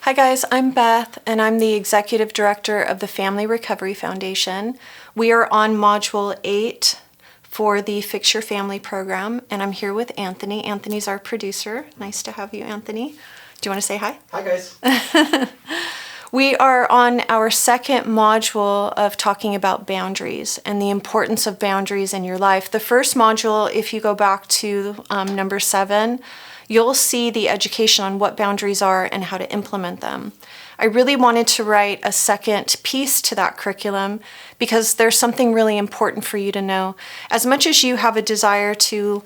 Hi guys, I'm Beth and I'm the Executive Director of the Family Recovery Foundation. We are on Module 8 for the Fix Your Family program, and I'm here with Anthony. Anthony's our producer. Nice to have you, Anthony. Do you want to say hi? Hi guys. We are on our second module of talking about boundaries and the importance of boundaries in your life. The first module, if you go back to number 7, you'll see the education on what boundaries are and how to implement them. I really wanted to write a second piece to that curriculum because there's something really important for you to know. As much as you have a desire to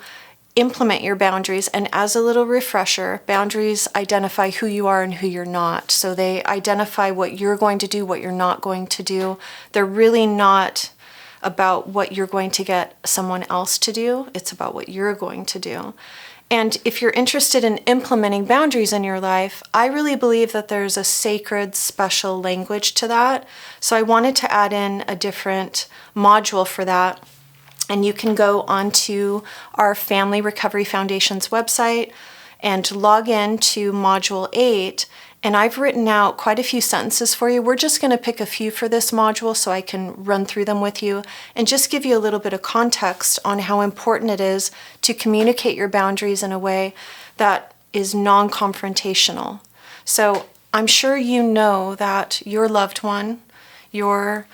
implement your boundaries, and as a little refresher, boundaries identify who you are and who you're not. So they identify what you're going to do, what you're not going to do. They're really not about what you're going to get someone else to do. It's about what you're going to do. And if you're interested in implementing boundaries in your life, I really believe that there's a sacred, special language to that. So I wanted to add in a different module for that. And you can go onto our Family Recovery Foundation's website and log in to Module 8. And I've written out quite a few sentences for you. We're just going to pick a few for this module so I can run through them with you and just give you a little bit of context on how important it is to communicate your boundaries in a way that is non-confrontational. So I'm sure you know that your loved one, your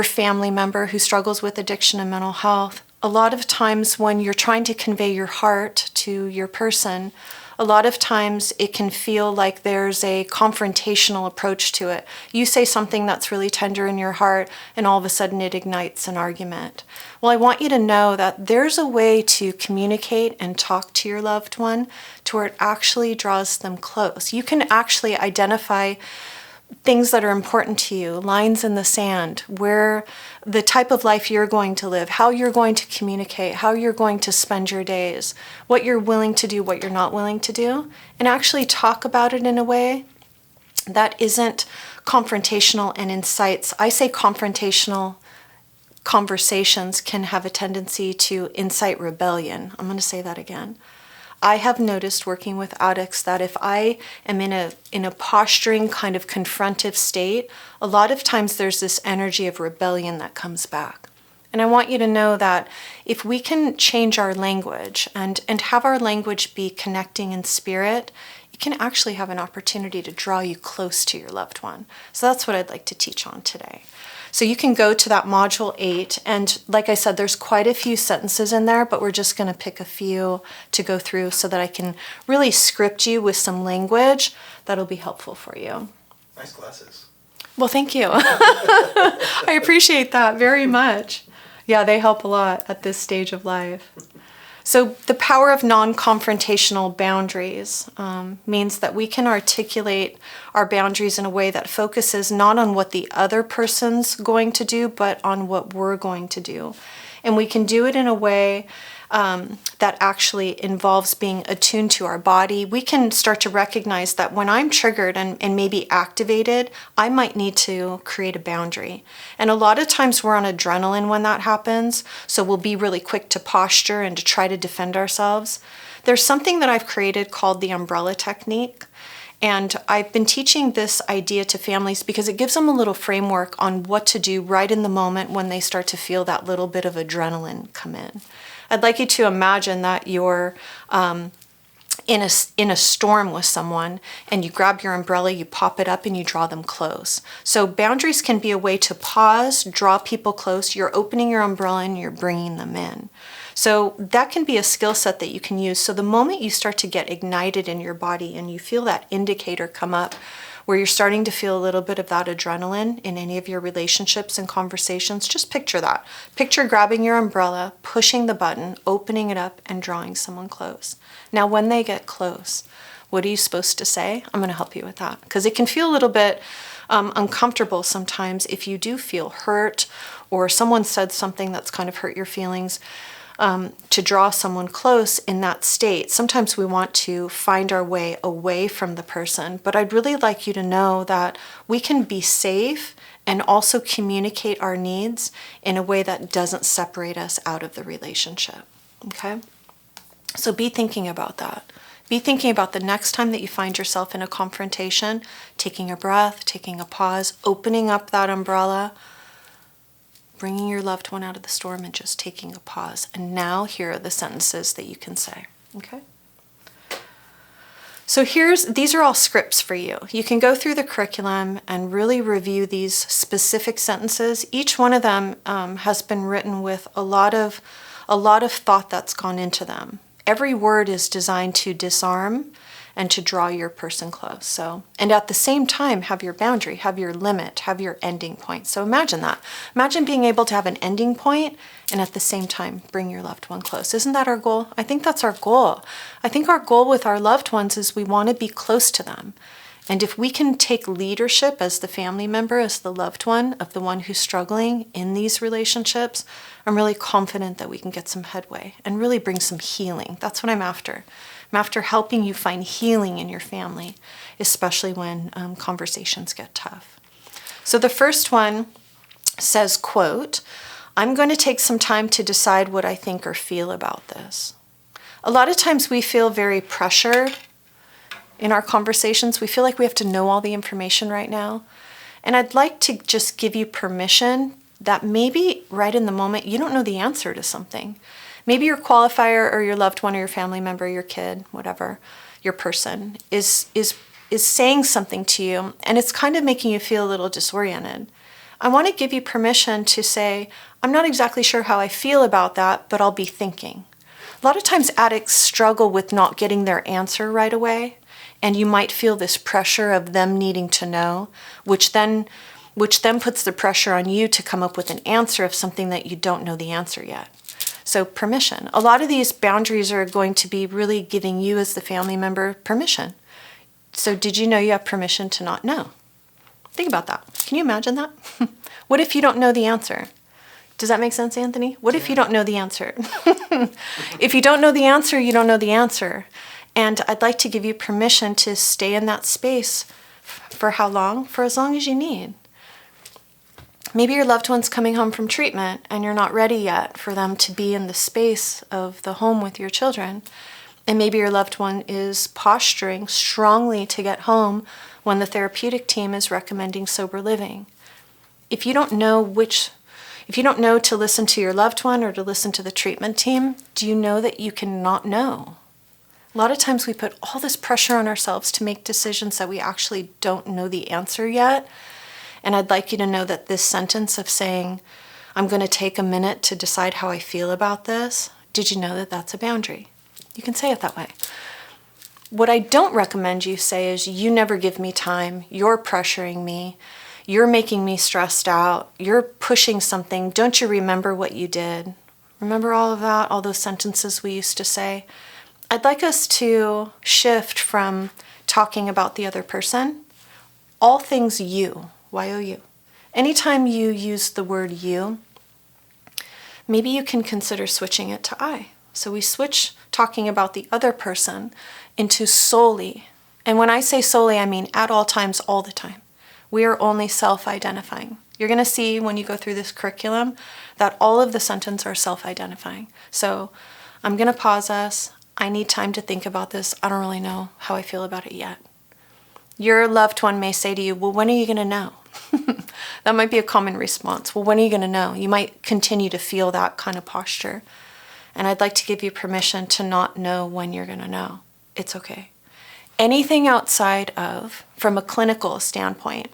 family member who struggles with addiction and mental health, a lot of times when you're trying to convey your heart to your person, a lot of times it can feel like there's a confrontational approach to it. You say something that's really tender in your heart and all of a sudden it ignites an argument. Well, I want you to know that there's a way to communicate and talk to your loved one to where it actually draws them close. You can actually identify things that are important to you, lines in the sand, where the type of life you're going to live, how you're going to communicate, how you're going to spend your days, what you're willing to do, what you're not willing to do, and actually talk about it in a way that isn't confrontational and incites. I say confrontational conversations can have a tendency to incite rebellion. I'm going to say that again. I have noticed working with addicts that if I am in a posturing kind of confrontive state, a lot of times there's this energy of rebellion that comes back. And I want you to know that if we can change our language and have our language be connecting in spirit, it can actually have an opportunity to draw you close to your loved one. So that's what I'd like to teach on today. So you can go to that Module 8, and like I said, there's quite a few sentences in there, but we're just going to pick a few to go through so that I can really script you with some language that'll be helpful for you. Nice glasses. Well, thank you. I appreciate that very much. Yeah, they help a lot at this stage of life. So the power of non-confrontational boundaries means that we can articulate our boundaries in a way that focuses not on what the other person's going to do, but on what we're going to do. And we can do it in a way that actually involves being attuned to our body. We can start to recognize that when I'm triggered and maybe activated, I might need to create a boundary. And a lot of times we're on adrenaline when that happens, so we'll be really quick to posture and to try to defend ourselves. There's something that I've created called the umbrella technique. And I've been teaching this idea to families because it gives them a little framework on what to do right in the moment when they start to feel that little bit of adrenaline come in. I'd like you to imagine that you're in a storm with someone and you grab your umbrella, you pop it up and you draw them close. So boundaries can be a way to pause, draw people close. You're opening your umbrella and you're bringing them in. So that can be a skill set that you can use. So the moment you start to get ignited in your body and you feel that indicator come up where you're starting to feel a little bit of that adrenaline in any of your relationships and conversations, just picture that. Picture grabbing your umbrella, pushing the button, opening it up, and drawing someone close. Now, when they get close, what are you supposed to say? I'm going to help you with that because it can feel a little bit uncomfortable sometimes if you do feel hurt or someone said something that's kind of hurt your feelings. To draw someone close in that state. Sometimes we want to find our way away from the person, but I'd really like you to know that we can be safe and also communicate our needs in a way that doesn't separate us out of the relationship. Okay? So be thinking about that. Be thinking about the next time that you find yourself in a confrontation, taking a breath, taking a pause, opening up that umbrella, bringing your loved one out of the storm and just taking a pause. And now here are the sentences that you can say, okay? So these are all scripts for you. You can go through the curriculum and really review these specific sentences. Each one of them has been written with a lot of thought that's gone into them. Every word is designed to disarm and to draw your person close. So, and at the same time, have your boundary, have your limit, have your ending point. So imagine that. Imagine being able to have an ending point and at the same time bring your loved one close. Isn't that our goal? I think that's our goal. I think our goal with our loved ones is we want to be close to them. And if we can take leadership as the family member, as the loved one of the one who's struggling in these relationships, I'm really confident that we can get some headway and really bring some healing. That's what I'm after. I'm after helping you find healing in your family, especially when conversations get tough. So the first one says, quote, I'm going to take some time to decide what I think or feel about this. A lot of times we feel very pressured in our conversations. We feel like we have to know all the information right now. And I'd like to just give you permission that maybe right in the moment you don't know the answer to something. Maybe your qualifier or your loved one or your family member, your kid, whatever, your person is saying something to you and it's kind of making you feel a little disoriented. I want to give you permission to say, I'm not exactly sure how I feel about that, but I'll be thinking. A lot of times addicts struggle with not getting their answer right away, and you might feel this pressure of them needing to know, which then puts the pressure on you to come up with an answer of something that you don't know the answer yet. So permission. A lot of these boundaries are going to be really giving you as the family member permission. So did you know you have permission to not know? Think about that. Can you imagine that? What if you don't know the answer? Does that make sense, Anthony? What if you don't know the answer? If you don't know the answer, you don't know the answer. And I'd like to give you permission to stay in that space for how long? For as long as you need. Maybe your loved one's coming home from treatment and you're not ready yet for them to be in the space of the home with your children. And maybe your loved one is posturing strongly to get home when the therapeutic team is recommending sober living. If you don't know to listen to your loved one or to listen to the treatment team, do you know that you cannot know? A lot of times we put all this pressure on ourselves to make decisions that we actually don't know the answer yet. And I'd like you to know that this sentence of saying, I'm going to take a minute to decide how I feel about this, did you know that that's a boundary? You can say it that way. What I don't recommend you say is, you never give me time, you're pressuring me, you're making me stressed out, you're pushing something, don't you remember what you did? Remember all of that, all those sentences we used to say? I'd like us to shift from talking about the other person, all things you, Y-O-U. Anytime you use the word you, maybe you can consider switching it to I. So we switch talking about the other person into solely. And when I say solely, I mean at all times, all the time. We are only self-identifying. You're going to see when you go through this curriculum that all of the sentences are self-identifying. So I'm going to pause us. I need time to think about this. I don't really know how I feel about it yet. Your loved one may say to you, well, when are you going to know? That might be a common response. Well, when are you going to know? You might continue to feel that kind of posture. And I'd like to give you permission to not know when you're going to know. It's okay. Anything outside of, from a clinical standpoint,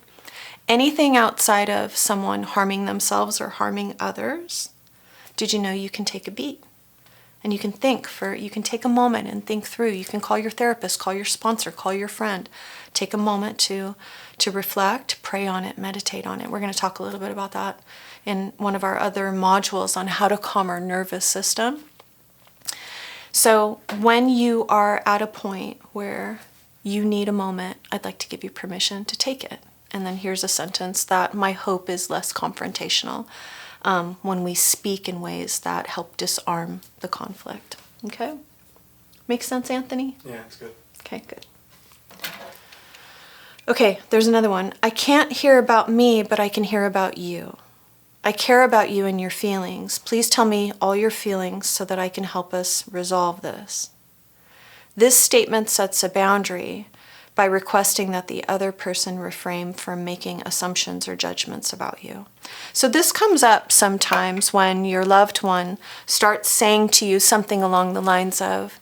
anything outside of someone harming themselves or harming others, did you know you can take a beat? And you can you can take a moment and think through. You can call your therapist, call your sponsor, call your friend. Take a moment to reflect, pray on it, meditate on it. We're going to talk a little bit about that in one of our other modules on how to calm our nervous system. So when you are at a point where you need a moment, I'd like to give you permission to take it. And then here's a sentence that my hope is less confrontational. When we speak in ways that help disarm the conflict. Okay? Make sense, Anthony? Yeah, it's good. Okay, good. Okay, there's another one. I can't hear about me, but I can hear about you. I care about you and your feelings. Please tell me all your feelings so that I can help us resolve this. This statement sets a boundary by requesting that the other person refrain from making assumptions or judgments about you. So this comes up sometimes when your loved one starts saying to you something along the lines of,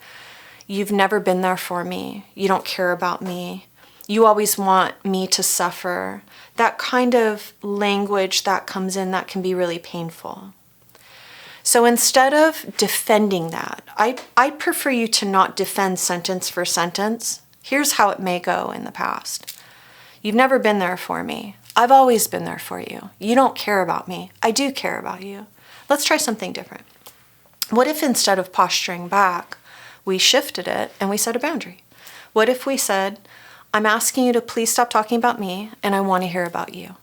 "You've never been there for me. You don't care about me. You always want me to suffer." That kind of language that comes in that can be really painful. So instead of defending that, I prefer you to not defend sentence for sentence. Here's how it may go in the past. "You've never been there for me. I've always been there for you. You don't care about me. I do care about you. Let's try something different." What if instead of posturing back, we shifted it and we set a boundary? What if we said, "I'm asking you to please stop talking about me and I want to hear about you.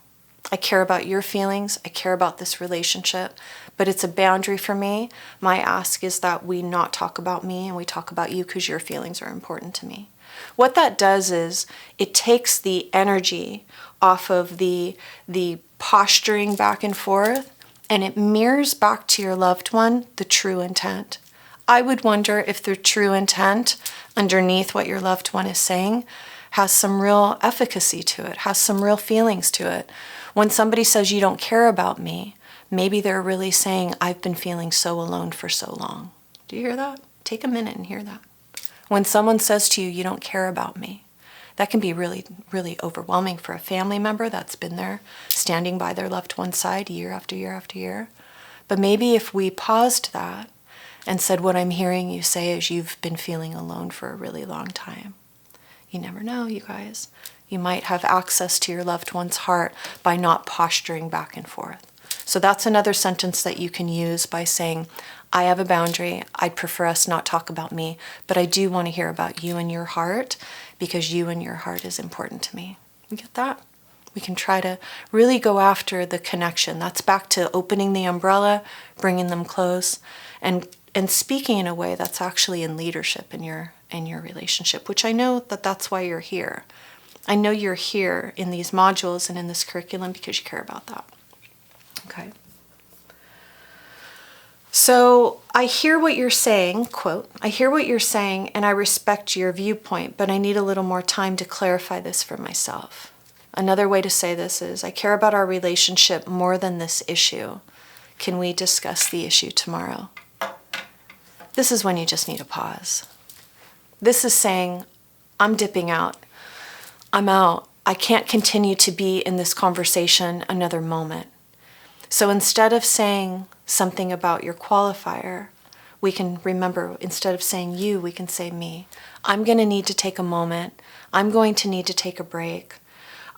I care about your feelings. I care about this relationship, but it's a boundary for me. My ask is that we not talk about me and we talk about you because your feelings are important to me." What that does is it takes the energy off of the posturing back and forth, and it mirrors back to your loved one the true intent. I would wonder if the true intent underneath what your loved one is saying has some real efficacy to it, has some real feelings to it. When somebody says, "You don't care about me," maybe they're really saying, "I've been feeling so alone for so long." Do you hear that? Take a minute and hear that. When someone says to you, "You don't care about me," that can be really, really overwhelming for a family member that's been there, standing by their loved one's side year after year after year. But maybe if we paused that and said, "What I'm hearing you say is you've been feeling alone for a really long time." You never know, you guys. You might have access to your loved one's heart by not posturing back and forth. So that's another sentence that you can use by saying, "I have a boundary. I'd prefer us not talk about me, but I do want to hear about you and your heart because you and your heart is important to me." You get that? We can try to really go after the connection. That's back to opening the umbrella, bringing them close, and speaking in a way that's actually in leadership in your relationship, which I know that that's why you're here. I know you're here in these modules and in this curriculum because you care about that. Okay. So I hear what you're saying, quote, "I hear what you're saying and I respect your viewpoint, but I need a little more time to clarify this for myself." Another way to say this is, "I care about our relationship more than this issue. Can we discuss the issue tomorrow?" This is when you just need a pause. This is saying, "I'm dipping out. I'm out. I can't continue to be in this conversation another moment." So instead of saying something about your qualifier, we can remember, instead of saying you, we can say me. "I'm going to need to take a moment. I'm going to need to take a break.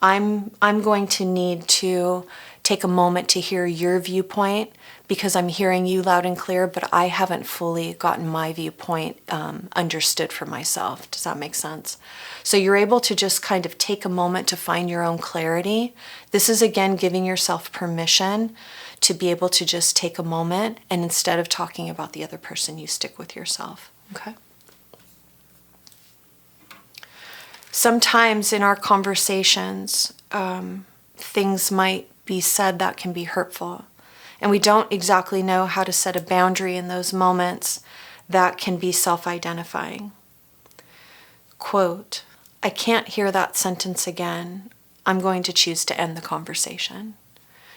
I'm going to need to take a moment to hear your viewpoint because I'm hearing you loud and clear, but I haven't fully gotten my viewpoint understood for myself." Does that make sense? So you're able to just kind of take a moment to find your own clarity. This is, again, giving yourself permission to be able to just take a moment, and instead of talking about the other person, you stick with yourself. Okay? Sometimes in our conversations, things might be said that can be hurtful, and we don't exactly know how to set a boundary in those moments that can be self-identifying. Quote, "I can't hear that sentence again. I'm going to choose to end the conversation."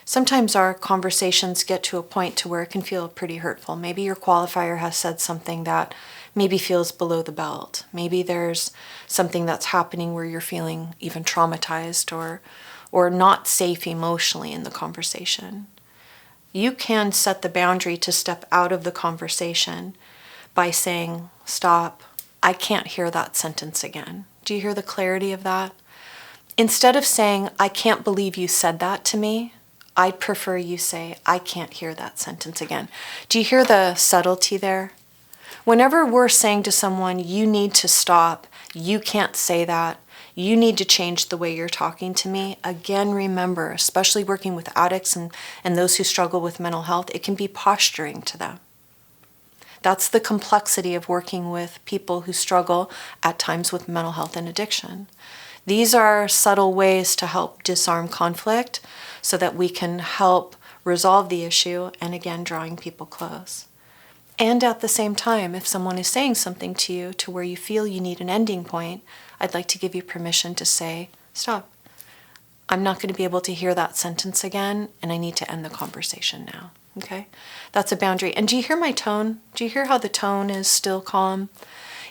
Sometimes our conversations get to a point to where it can feel pretty hurtful. Maybe your qualifier has said something that maybe feels below the belt. Maybe there's something that's happening where you're feeling even traumatized or not safe emotionally in the conversation. You can set the boundary to step out of the conversation by saying, "Stop, I can't hear that sentence again." Do you hear the clarity of that? Instead of saying, "I can't believe you said that to me," I'd prefer you say, "I can't hear that sentence again." Do you hear the subtlety there? Whenever we're saying to someone, "You need to stop, you can't say that, you need to change the way you're talking to me," again, remember, especially working with addicts and those who struggle with mental health, it can be posturing to them. That's the complexity of working with people who struggle at times with mental health and addiction. These are subtle ways to help disarm conflict so that we can help resolve the issue and, again, drawing people close. And at the same time, if someone is saying something to you to where you feel you need an ending point, I'd like to give you permission to say, stop. I'm not going to be able to hear that sentence again, and I need to end the conversation now. Okay? That's a boundary. And do you hear my tone? Do you hear how the tone is still calm?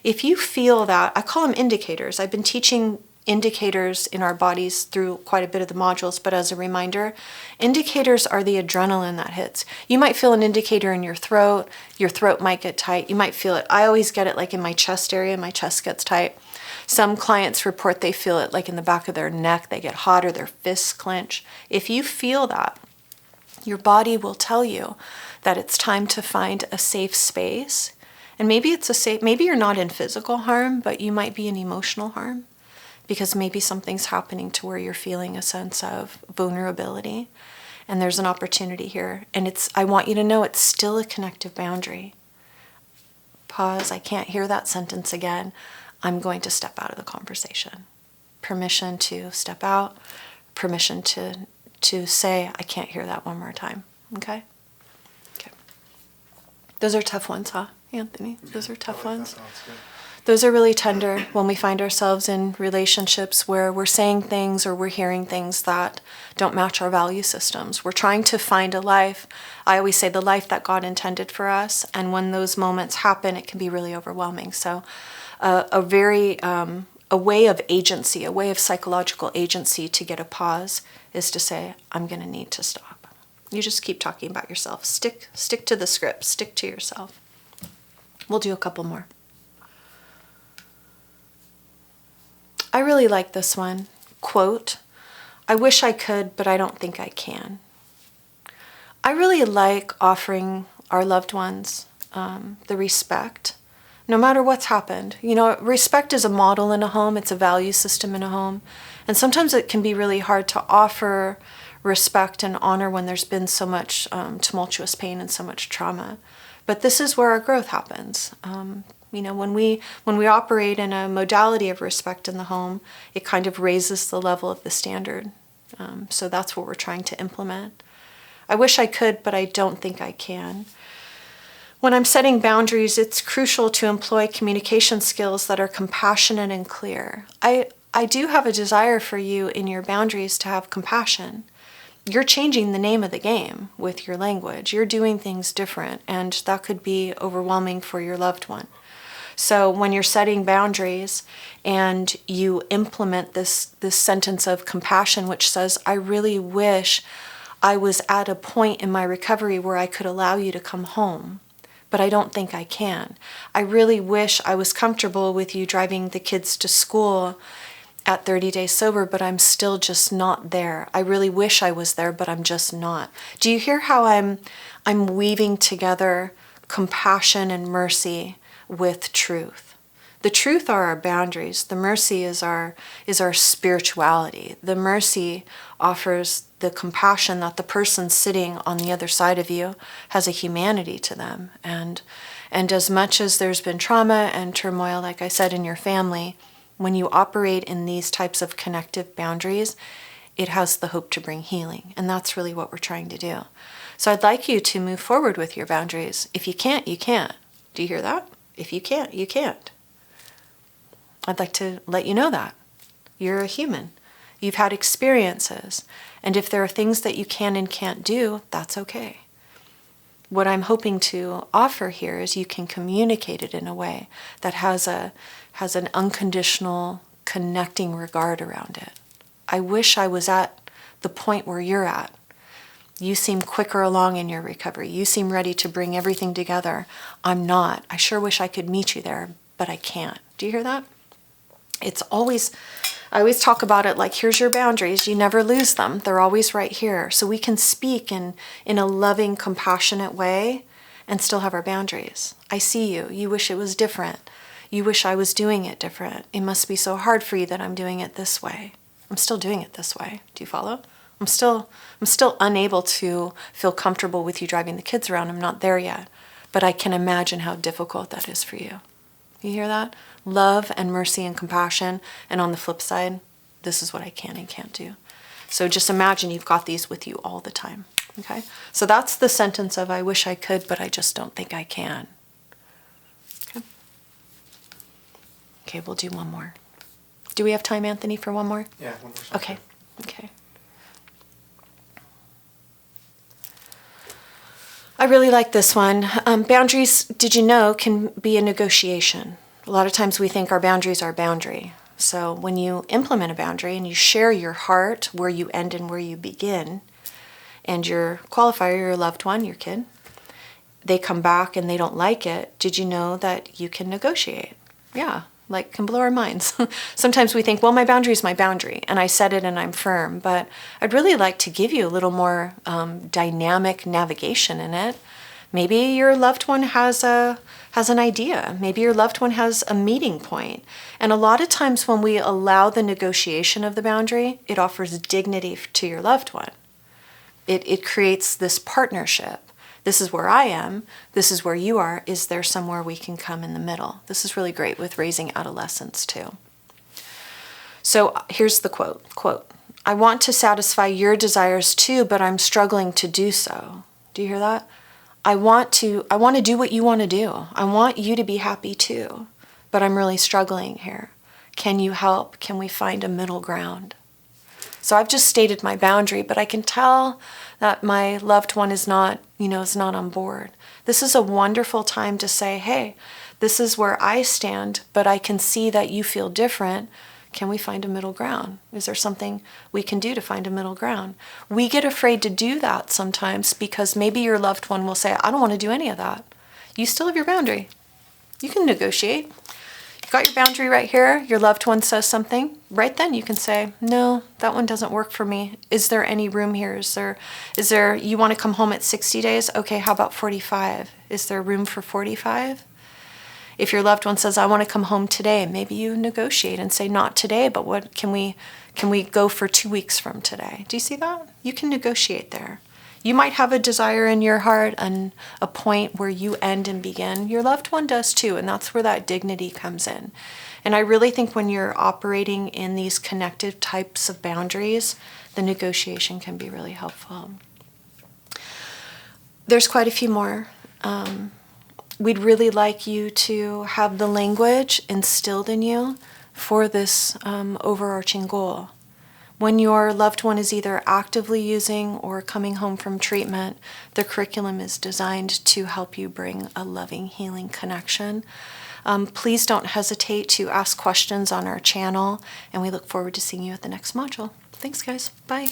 If you feel that, I call them indicators. I've been teaching indicators in our bodies through quite a bit of the modules, but as a reminder, indicators are the adrenaline that hits. You might feel an indicator in your throat might get tight, you might feel it. I always get it like in my chest area, my chest gets tight. Some clients report they feel it like in the back of their neck, they get hot or their fists clench. If you feel that, your body will tell you that it's time to find a safe space. And maybe maybe you're not in physical harm, but you might be in emotional harm, because maybe something's happening to where you're feeling a sense of vulnerability, and there's an opportunity here. And I want you to know it's still a connective boundary. Pause, I can't hear that sentence again. I'm going to step out of the conversation. Permission to step out, permission to say, I can't hear that one more time. Okay? Okay. Those are tough ones, huh, Anthony? Those are tough ones. Those are really tender when we find ourselves in relationships where we're saying things or we're hearing things that don't match our value systems. We're trying to find a life, I always say the life that God intended for us, and when those moments happen, it can be really overwhelming. So a way of agency, a way of psychological agency to get a pause is to say, I'm going to need to stop. You just keep talking about yourself. Stick to the script. Stick to yourself. We'll do a couple more. I really like this one. Quote, I wish I could, but I don't think I can. I really like offering our loved ones the respect, no matter what's happened. You know, respect is a model in a home. It's a value system in a home. And sometimes it can be really hard to offer respect and honor when there's been so much tumultuous pain and so much trauma. But this is where our growth happens. You know, when we operate in a modality of respect in the home, it kind of raises the level of the standard. So that's what we're trying to implement. I wish I could, but I don't think I can. When I'm setting boundaries, it's crucial to employ communication skills that are compassionate and clear. I do have a desire for you in your boundaries to have compassion. You're changing the name of the game with your language. You're doing things different, and that could be overwhelming for your loved one. So when you're setting boundaries and you implement this sentence of compassion, which says, I really wish I was at a point in my recovery where I could allow you to come home, but I don't think I can. I really wish I was comfortable with you driving the kids to school at 30 days sober, but I'm still just not there. I really wish I was there, but I'm just not. Do you hear how I'm weaving together compassion and mercy with truth? The truth are our boundaries. The mercy is our spirituality. The mercy offers the compassion that the person sitting on the other side of you has a humanity to them. And as much as there's been trauma and turmoil, like I said, in your family, when you operate in these types of connective boundaries, it has the hope to bring healing. And that's really what we're trying to do. So I'd like you to move forward with your boundaries. If you can't, you can't. Do you hear that? If you can't, you can't. I'd like to let you know that. You're a human. You've had experiences. And if there are things that you can and can't do, that's okay. What I'm hoping to offer here is you can communicate it in a way that has an unconditional connecting regard around it. I wish I was at the point where you're at. You seem quicker along in your recovery. You seem ready to bring everything together. I'm not. I sure wish I could meet you there, but I can't. Do you hear that? I always talk about it like, here's your boundaries. You never lose them. They're always right here. So we can speak in a loving, compassionate way and still have our boundaries. I see you. You wish it was different. You wish I was doing it different. It must be so hard for you that I'm doing it this way. I'm still doing it this way. Do you follow? I'm still unable to feel comfortable with you driving the kids around. I'm not there yet. But I can imagine how difficult that is for you. You hear that? Love and mercy and compassion. And on the flip side, this is what I can and can't do. So just imagine you've got these with you all the time. Okay, so that's the sentence of I wish I could, but I just don't think I can. Okay, okay, we'll do one more. Do we have time, Anthony, for one more? Yeah, one more. Okay, okay. I really like this one. Boundaries, did you know, can be a negotiation. A lot of times we think our boundaries are boundary. So when you implement a boundary and you share your heart, where you end and where you begin, and your qualifier, your loved one, your kid, they come back and they don't like it, did you know that you can negotiate? Yeah, like can blow our minds. Sometimes we think, well, my boundary is my boundary, and I set it and I'm firm, but I'd really like to give you a little more dynamic navigation in it. Maybe your loved one has an idea. Maybe your loved one has a meeting point. And a lot of times when we allow the negotiation of the boundary, it offers dignity to your loved one. It creates this partnership. This is where I am. This is where you are. Is there somewhere we can come in the middle? This is really great with raising adolescents too. So here's the quote, I want to satisfy your desires too, but I'm struggling to do so. Do you hear that? I want to do what you want to do. I want you to be happy too, but I'm really struggling here. Can you help? Can we find a middle ground? So I've just stated my boundary, but I can tell that my loved one is not on board. This is a wonderful time to say, hey, this is where I stand, but I can see that you feel different. Can we find a middle ground? Is there something we can do to find a middle ground? We get afraid to do that sometimes because maybe your loved one will say, I don't want to do any of that. You still have your boundary. You can negotiate. You've got your boundary right here. Your loved one says something. Right then you can say, no, that one doesn't work for me. Is there any room here? Is there, you want to come home at 60 days? Okay, how about 45? Is there room for 45? If your loved one says, I want to come home today, maybe you negotiate and say, not today, but what can we go for 2 weeks from today? Do you see that? You can negotiate there. You might have a desire in your heart and a point where you end and begin. Your loved one does too, and that's where that dignity comes in. And I really think when you're operating in these connective types of boundaries, the negotiation can be really helpful. There's quite a few more. We'd really like you to have the language instilled in you for this overarching goal. When your loved one is either actively using or coming home from treatment, the curriculum is designed to help you bring a loving, healing connection. Please don't hesitate to ask questions on our channel, and we look forward to seeing you at the next module. Thanks, guys. Bye.